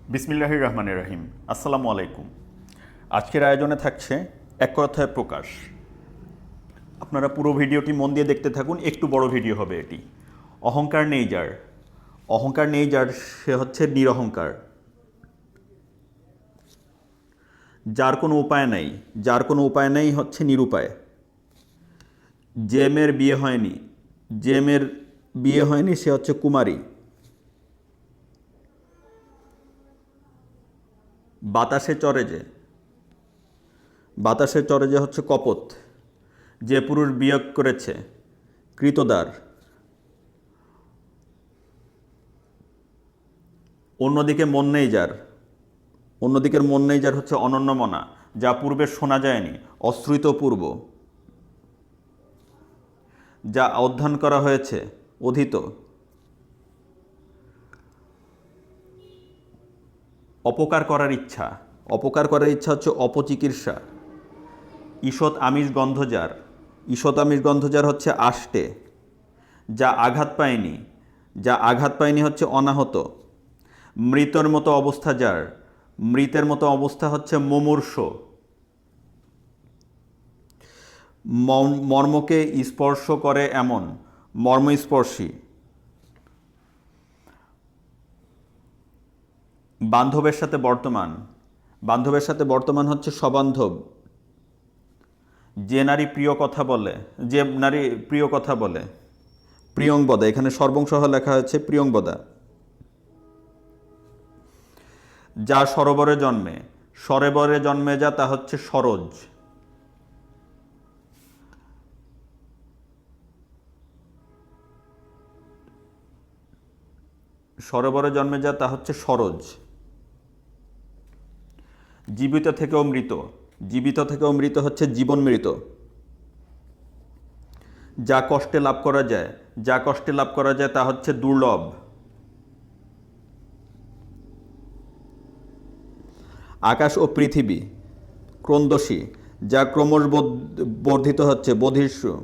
বিসমিল্লাহির রহমানির রহিম। আসসালামু আলাইকুম। আজকের আয়োজনে থাকছে এক কথায় প্রকাশ। আপনারা পুরো ভিডিওটি মন দিয়ে দেখতে থাকুন, একটু বড় ভিডিও হবে এটি। অহংকার নেই যার, অহংকার নেই যার, সে হচ্ছে নিরহংকার। যার কোনো উপায় নাই, যার কোনো উপায় নেই হচ্ছে নিরুপায়। যে মেয়ের বিয়ে হয়নি, যে মেয়ের বিয়ে হয়নি সে হচ্ছে কুমারী। বাতাসে চড়ে যে, বাতাসে চড়ে যে হচ্ছে কপোত। যে পুরুষ বিয়োগ করেছে কৃতদার। অন্যদিকে মন নেই যার, অন্যদিকের মন নেই যার হচ্ছে অনন্যমনা, যা পূর্বে শোনা যায়নি, অশ্রুত পূর্ব, যা অধ্যয়ন করা হয়েছে অধীত। অপকার করার ইচ্ছা, অপকার করার ইচ্ছা হচ্ছে অপচিকিৎসা। ঈষৎ আমিষ গন্ধ যার, ঈষৎ আমিষ গন্ধ যার হচ্ছে আষ্টে। যা আঘাত পায়নি, যা আঘাত পায়নি হচ্ছে অনাহত। মৃতের মতো অবস্থা যার, মৃতের মতো অবস্থা হচ্ছে মুমূর্ষ। মর্মকে স্পর্শ করে এমন, মর্মস্পর্শী। বান্ধবের সাথে বর্তমান, বান্ধবের সাথে বর্তমান হচ্ছে সবান্ধব। যে নারী প্রিয় কথা বলে, যে নারী প্রিয় কথা বলে, প্রিয়ংবদা, এখানে সর্বংসহ লেখা হয়েছে প্রিয়ংবদা। যা সরোবরে জন্মে, সরোবরে জন্মে যা তা হচ্ছে সরোজ। সরোবরে জন্মে যা তা হচ্ছে সরোজ। জীবিত থেকেও মৃত, জীবিত থেকেও মৃত হচ্ছে জীবন মৃত। যা কষ্টে লাভ করা যায়, যা কষ্টে লাভ করা যায় তা হচ্ছে দুর্লভ। আকাশ ও পৃথিবী ক্রন্দসী, যা ক্রমশ বর্ধিত হচ্ছে বধিষ্ণু।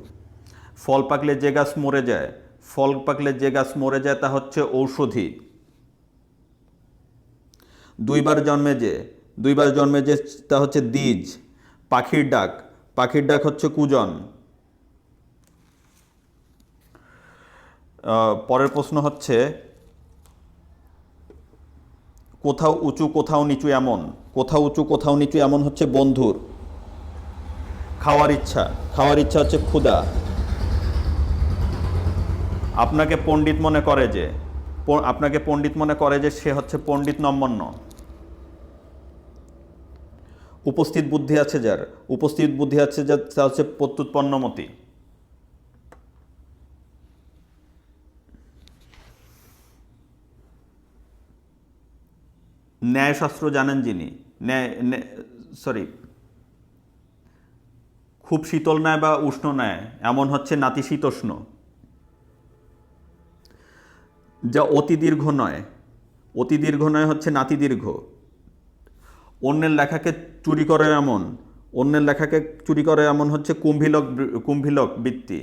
ফল পাকলে যে গাছ মরে যায়, ফল পাকলে যে গাছ মরে যায় তা হচ্ছে ঔষধি। দুইবার জন্মে যে, দুইবার জন্মে যে তা হচ্ছে দ্বিজ। পাখির ডাক, পাখির ডাক হচ্ছে কুজন। পরের প্রশ্ন হচ্ছে কোথাও উঁচু কোথাও নিচু এমন, কোথাও উঁচু কোথাও নিচু এমন হচ্ছে বন্ধুর। খাওয়ার ইচ্ছা, খাওয়ার ইচ্ছা হচ্ছে ক্ষুধা। আপনাকে পণ্ডিত মনে করে যে, আপনাকে পণ্ডিত মনে করে যে সে হচ্ছে পণ্ডিত নম্মন্য। উপস্থিত বুদ্ধি আছে যার, উপস্থিত বুদ্ধি আছে যার তা হচ্ছে প্রত্যুৎপন্নমতি। ন্যায়শাস্ত্র জানেন যিনি, ন্যায়, সরি, খুব শীতল ন্যায় বা উষ্ণ ন্যায় এমন হচ্ছে নাতিশীতোষ্ণ। যা অতি দীর্ঘ নয়, অতি দীর্ঘ নয় হচ্ছে নাতিদীর্ঘ। অন্যের লেখাকে চুরি করে এমন, অন্যের লেখাকে চুরি করে এমন হচ্ছে কুম্ভিলক, কুম্ভিলক বৃত্তি।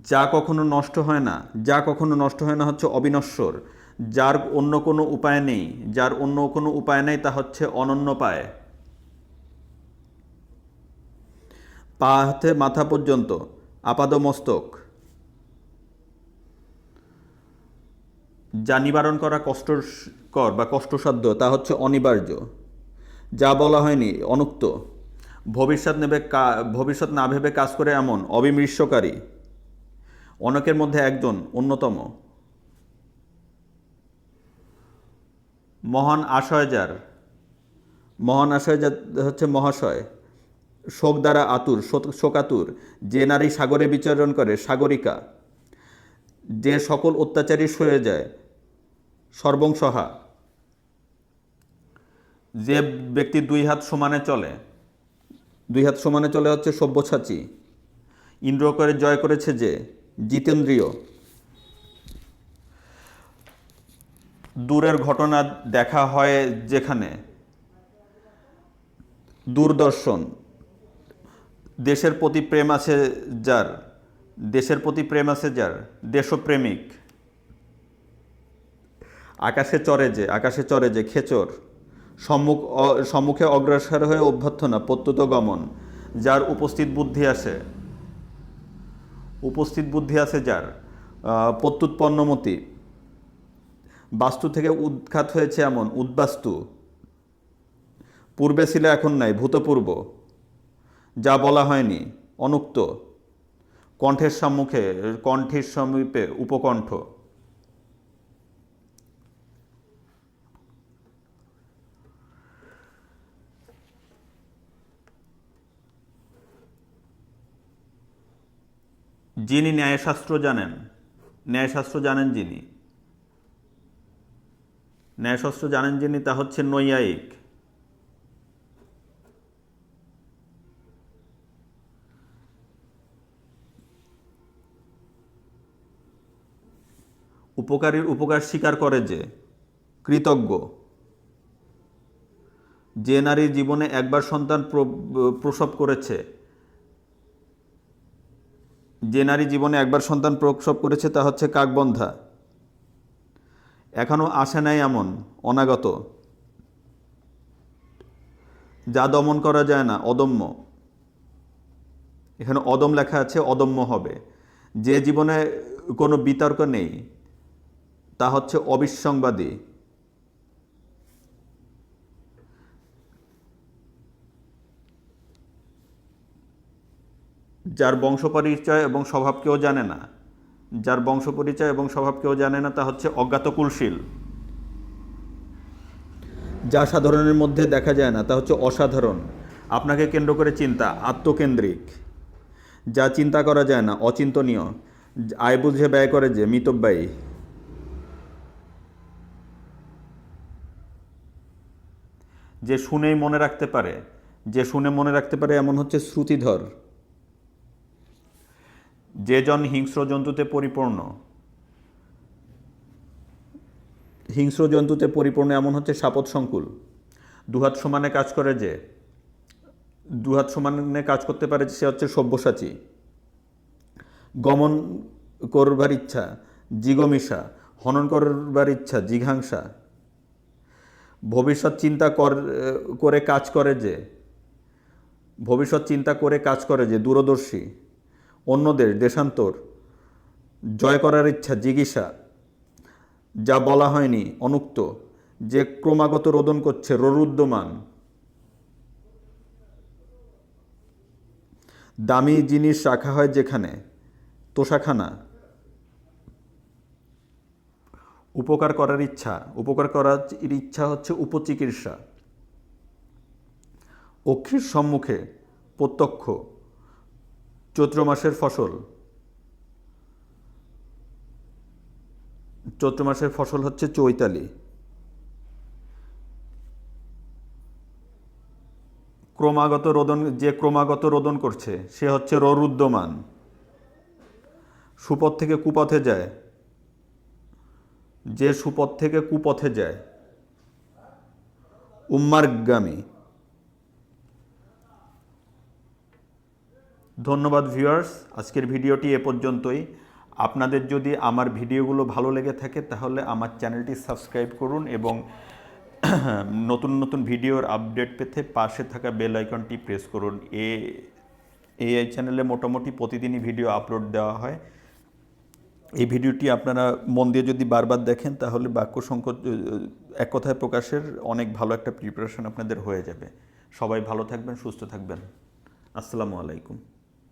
যা কখনো নষ্ট হয় না, যা কখনো নষ্ট হয় না হচ্ছে অবিনশ্বর। যার অন্য কোনো উপায় নেই, যার অন্য কোনো উপায় নেই তা হচ্ছে অনন্যপায়। পা হাতে মাথা পর্যন্ত আপাদমস্তক। যা নিবারণ করা কষ্টকর বা কষ্টসাধ্য তা হচ্ছে অনিবার্য। যা বলা হয়নি অনুক্ত। ভবিষ্যৎ নেবে, ভবিষ্যৎ না ভেবে কাজ করে এমন অবিমৃষ্যকারী। অনেকের মধ্যে একজন অন্যতম। মহান আশয় যার, মহান আশয় যা হচ্ছে মহাশয়। শোক দ্বারা আতুর, শোকাতুর। যে নারী সাগরে বিচরণ করে সাগরিকা। যে সকল অত্যাচারী সয়ে যায় সর্বংসহা। যে ব্যক্তি দুই হাত সমানে চলে, দুই হাত সমানে চলে হচ্ছে সব্যসাচী। ইন্দ্র করে জয় করেছে যে জিতেন্দ্রীয়। দূরের ঘটনা দেখা হয় যেখানে দূরদর্শন। দেশের প্রতি প্রেম আছে যার, দেশের প্রতি প্রেম আছে যার দেশপ্রেমিক। আকাশে চড়ে যে খেচর, সম্মুখে অগ্রসর হয়ে অভ্যর্থনা প্রত্যুত গমন, যার উপস্থিত বুদ্ধি আছে যার, প্রত্যুৎপন্নমতি, বাস্তু থেকে উৎখাত হয়েছে এমন, উদ্বাস্তু, পূর্বে ছিল এখন নাই, ভূতপূর্ব, যা বলা হয়নি, অনুক্ত, কণ্ঠের সমীপে উপকণ্ঠ। যিনি ন্যায়শাস্ত্র জানেন যিনি তা হচ্ছে নৈয়ায়িক। উপকারীর উপকার স্বীকার করে যে, কৃতজ্ঞ। যে নারীর জীবনে একবার সন্তান প্রসব করেছে তা হচ্ছে কাকবন্ধা। এখনো আসে নাই এমন, অনাগত। যা দমন করা যায় না, অদম্য। এখানে অদম লেখা আছে, অদম্য হবে। যে জীবনে কোনো বিতর্ক নেই তা হচ্ছে অবিসংবাদী। যার বংশপরিচয় এবং স্বভাব কেউ জানে না তা হচ্ছে অজ্ঞাতকুলশীল। যা সাধারণের মধ্যে দেখা যায় না তা হচ্ছে অসাধারণ। আপনাকে কেন্দ্র করে চিন্তা, আত্মকেন্দ্রিক। যা চিন্তা করা যায় না, অচিন্তনীয়। আয় বুঝে ব্যয় করে যে, মিতব্যয়ী। যে শুনে মনে রাখতে পারে এমন হচ্ছে শ্রুতিধর। যে জন হিংস্র জন্তুতে পরিপূর্ণ এমন হচ্ছে শাপথসংকুল। দুহাত সমানে কাজ করতে পারে সে হচ্ছে সব্যসাচী। গমন করবার ইচ্ছা, জিগমিষা। হনন করবার ইচ্ছা, জিঘাংসা। ভবিষ্যৎ চিন্তা করে কাজ করে যে, দূরদর্শী। অন্যদের, দেশান্তর। জয় করার ইচ্ছা, জিগীষা। যা বলা হয়নি, অনুক্ত। যে ক্রমাগত রোদন করছে, রোরুদ্যমান। দামি জিনিস রাখা হয় যেখানে, তোষাখানা। উপকার করার ইচ্ছা হচ্ছে উপচিকিৎসা। অক্ষির সম্মুখে, প্রত্যক্ষ। চৈত্র মাসের ফসল হচ্ছে চৈতালি। ক্রমাগত রোদন করছে সে হচ্ছে রোরুদ্যমান। সুপথ থেকে কুপথে যায়, যে সুপথ থেকে কুপথে যায়, উম্মার্গামী। ধন্যবাদ ভিউয়ার্স, আজকের ভিডিওটি এ পর্যন্তই। আপনাদের যদি আমার ভিডিওগুলো ভালো লেগে থাকে তাহলে আমার চ্যানেলটি সাবস্ক্রাইব করুন এবং নতুন নতুন ভিডিওর আপডেট পেতে পাশে থাকা বেল আইকনটি প্রেস করুন। এই চ্যানেলে মোটামুটি প্রতিদিনই ভিডিও আপলোড দেওয়া হয়। এই ভিডিওটি আপনারা মন দিয়ে যদি বারবার দেখেন তাহলে বাক্য সংকট, এক কথায় প্রকাশের অনেক ভালো একটা প্রিপারেশন আপনাদের হয়ে যাবে। সবাই ভালো থাকবেন, সুস্থ থাকবেন। আসসালামু আলাইকুম।